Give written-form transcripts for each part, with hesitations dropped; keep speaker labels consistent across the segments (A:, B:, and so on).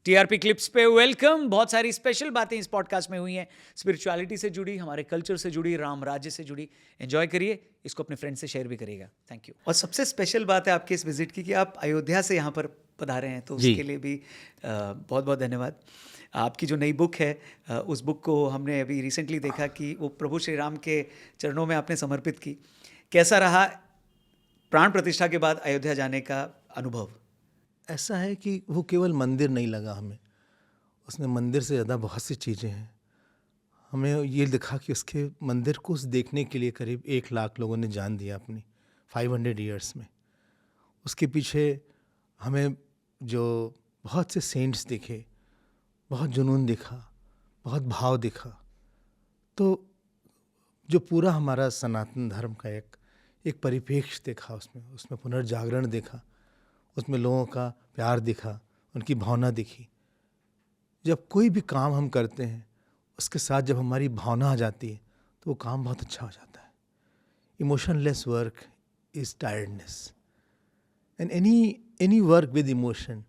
A: TRP clips पे welcome. बहुत सारी स्पेशल बातें इस पॉडकास्ट में हुई हैं, स्पिरिचुअलिटी से जुड़ी, हमारे कल्चर से जुड़ी, राम राज्य से जुड़ी। एंजॉय करिए, इसको अपने फ्रेंड से शेयर भी करिएगा। Thank you. और सबसे स्पेशल बात है आपके इस विजिट की कि आप अयोध्या से यहाँ पर पधारे हैं, तो
B: जी।
A: उसके लिए भी बहुत बहुत धन्यवाद। आपकी जो नई बुक है, उस बुक को हमने अभी रिसेंटली देखा कि वो प्रभु श्री राम के चरणों में आपने समर्पित की। कैसा रहा प्राण प्रतिष्ठा के बाद अयोध्या जाने का अनुभव?
B: ऐसा है कि वो केवल मंदिर नहीं लगा हमें, उसमें मंदिर से ज़्यादा बहुत सी चीज़ें हैं। हमें ये दिखा कि उसके मंदिर को उस देखने के लिए करीब 1 लाख लोगों ने जान दिया अपनी 500 ईयर्स में। उसके पीछे हमें जो बहुत से सेंट्स दिखे, बहुत जुनून दिखा, बहुत भाव दिखा। तो जो पूरा हमारा सनातन धर्म का एक परिप्रेक्ष्य देखा, उसमें पुनर्जागरण देखा, उसमें लोगों का प्यार दिखा, उनकी भावना दिखी। जब कोई भी काम हम करते हैं, उसके साथ जब हमारी भावना आ जाती है तो वो काम बहुत अच्छा हो जाता है। Emotionless work is tiredness, and any work with emotion,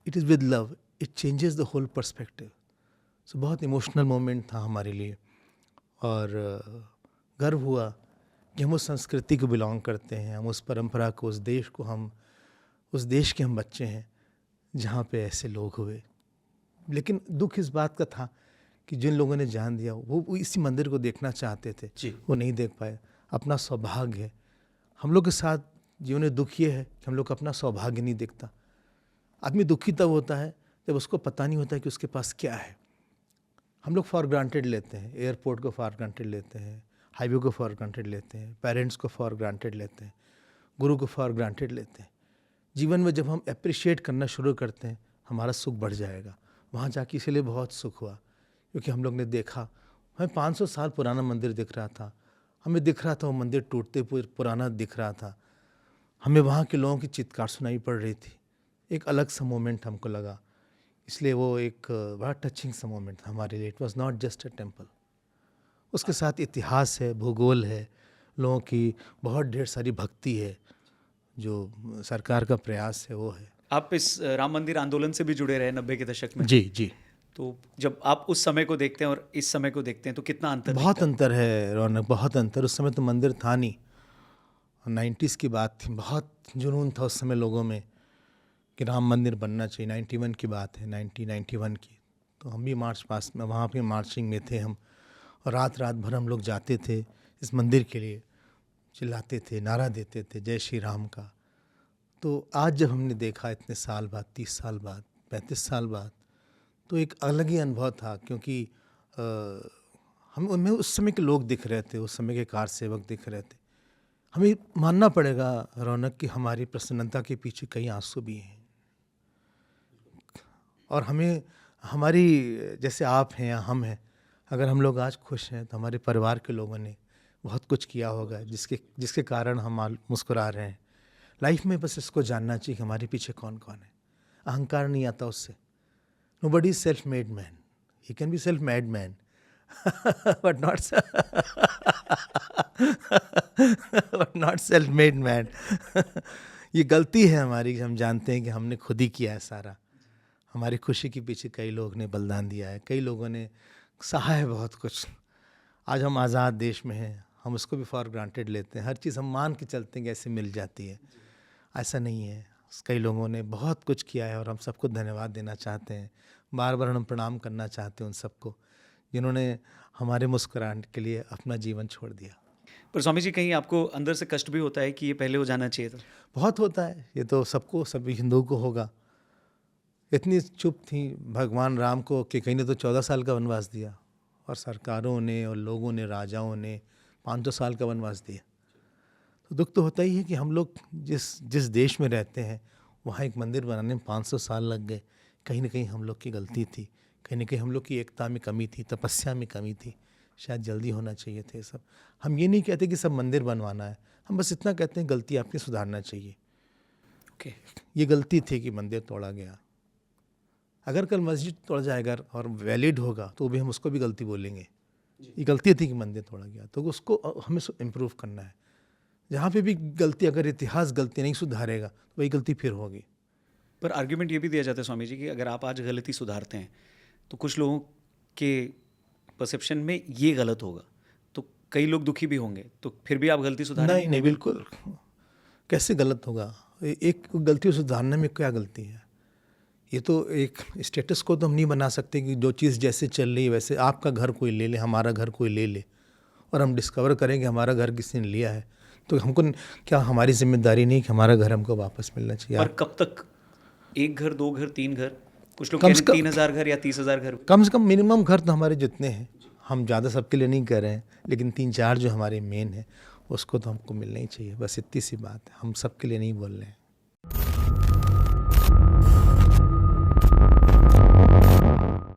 B: it is with love, it changes the whole perspective. So बहुत इमोशनल मोमेंट था हमारे लिए, और गर्व हुआ कि हम उस संस्कृति को बिलोंग करते हैं, हम उस परंपरा को, उस देश के हम बच्चे हैं जहाँ पे ऐसे लोग हुए। लेकिन दुख इस बात का था कि जिन लोगों ने जान दिया वो इसी मंदिर को देखना चाहते थे
A: जी।
B: वो नहीं देख पाए। अपना सौभाग्य है हम लोग के साथ। जीवन में दुख ये है कि हम लोग का अपना सौभाग्य नहीं दिखता। आदमी दुखी तब होता है जब उसको पता नहीं होता कि उसके पास क्या है। हम लोग फॉर ग्रांटेड लेते हैं, एयरपोर्ट को फॉर ग्रांटेड लेते हैं, हाईवे को फॉर ग्रांटेड लेते हैं, पेरेंट्स को फॉर ग्रांटेड लेते हैं, गुरु को फॉर ग्रांटेड लेते हैं। जीवन में जब हम अप्रिशिएट करना शुरू करते हैं, हमारा सुख बढ़ जाएगा। वहाँ जाके इसलिए बहुत सुख हुआ क्योंकि हम लोग ने देखा, हमें 500 साल पुराना मंदिर दिख रहा था। हमें दिख रहा था वो मंदिर टूटते पुराना दिख रहा था। हमें वहाँ के लोगों की चित्कार सुनाई पड़ रही थी। एक अलग सा मोमेंट हमको लगा, इसलिए वो एक बड़ा टचिंग सा मोमेंट था हमारे लिए। It was not just a temple, उसके साथ इतिहास है, भूगोल है, लोगों की बहुत ढेर सारी भक्ति है, जो सरकार का प्रयास है वो है।
A: आप इस राम मंदिर आंदोलन से भी जुड़े रहे 90 के दशक में।
B: जी जी।
A: तो जब आप उस समय को देखते हैं और इस समय को देखते हैं तो कितना अंतर
B: बहुत
A: दिखता है?
B: अंतर है रौनक, बहुत अंतर। उस समय तो मंदिर था नहीं, 90s की बात थी। बहुत जुनून था उस समय लोगों में कि राम मंदिर बनना चाहिए। 91 की बात है, 1991 की। तो हम भी मार्च पास में वहाँ पे मार्चिंग में थे हम, और रात रात भर हम लोग जाते थे इस मंदिर के लिए, चिल्लाते थे, नारा देते थे जय श्री राम का। तो आज जब हमने देखा इतने साल बाद, 30 साल बाद, 35 साल बाद, तो एक अलग ही अनुभव था। क्योंकि हम उनमें उस समय के लोग दिख रहे थे, उस समय के कार सेवक दिख रहे थे। हमें मानना पड़ेगा रौनक कि हमारी प्रसन्नता के पीछे कई आंसू भी हैं। और हमें, हमारी, जैसे आप हैं या हम हैं, अगर हम लोग आज खुश हैं तो हमारे परिवार के लोगों ने बहुत कुछ किया होगा जिसके कारण हम मुस्कुरा रहे हैं। लाइफ में बस इसको जानना चाहिए कि हमारे पीछे कौन कौन है। अहंकार नहीं आता उससे। Nobody is self-made man. He can be self-made man, but not self-made man. ये गलती है हमारी कि हम जानते हैं कि हमने खुद ही किया है सारा। हमारी खुशी के पीछे कई लोग ने बलिदान दिया है, कई लोगों ने सहा है बहुत कुछ। आज हम आज़ाद देश में हैं, हम उसको भी फॉर ग्रांटेड लेते हैं। हर चीज़ हम मान के चलते हैं कि ऐसे मिल जाती है। ऐसा नहीं है। कई लोगों ने बहुत कुछ किया है और हम सबको धन्यवाद देना चाहते हैं। बार बार हम प्रणाम करना चाहते हैं उन सबको जिन्होंने हमारे मुस्कुराहट के लिए अपना जीवन छोड़ दिया।
A: पर स्वामी जी, कहीं आपको अंदर से कष्ट भी होता है कि ये पहले हो जाना चाहिए था?
B: बहुत होता है, ये तो सबको, सभी हिंदुओं को होगा। इतनी चुप थी भगवान राम को कि कहीं ने तो 14 साल का वनवास दिया, और सरकारों ने और लोगों ने, राजाओं ने 500 साल का वनवास दिया। तो दुख तो होता ही है कि हम लोग जिस देश में रहते हैं वहाँ एक मंदिर बनाने में 500 साल लग गए। कहीं ना कहीं हम लोग की गलती थी, कहीं ना कहीं हम लोग की एकता में कमी थी, तपस्या में कमी थी। शायद जल्दी होना चाहिए थे सब। हम ये नहीं कहते कि सब मंदिर बनवाना है, हम बस इतना कहते हैं गलती आपकी सुधारना चाहिए।
A: ओके।
B: ये गलती थी कि मंदिर तोड़ा गया। अगर कल मस्जिद तोड़ जाएगा और वैलिड होगा तो भी हम उसको भी गलती बोलेंगे। ये गलती थी कि मंदिर तोड़ा गया, तो उसको हमें इम्प्रूव करना है। जहाँ पे भी गलती, अगर इतिहास गलती नहीं सुधारेगा तो वही गलती फिर होगी।
A: पर आर्ग्यूमेंट ये भी दिया जाता है स्वामी जी कि अगर आप आज गलती सुधारते हैं तो कुछ लोगों के परसेप्शन में ये गलत होगा, तो कई लोग दुखी भी होंगे, तो फिर भी आप गलती सुधारेंगे?
B: नहीं नहीं, बिल्कुल कैसे गलत होगा? एक गलती को सुधारने में क्या गलती है? ये तो एक स्टेटस को तो हम नहीं बना सकते कि जो चीज़ जैसे चल रही है वैसे। आपका घर कोई ले ले, हमारा घर कोई ले ले, और हम डिस्कवर करें कि हमारा घर किसी ने लिया है, तो हमको क्या हमारी जिम्मेदारी नहीं कि हमारा घर हमको वापस मिलना चाहिए?
A: और कब तक? 1 घर, 2 घर, 3 घर, कुछ लोग
B: कम
A: कहते
B: से
A: हैं
B: कम
A: 30,000 घर या 30,000 घर।
B: कम से कम मिनिमम घर तो हमारे जितने हैं, हम ज़्यादा सबके लिए नहीं कर रहे हैं, लेकिन 3-4 जो हमारे मेन है उसको तो हमको मिलना ही चाहिए। बस इतनी सी बात है, हम सबके लिए नहीं बोल रहे हैं।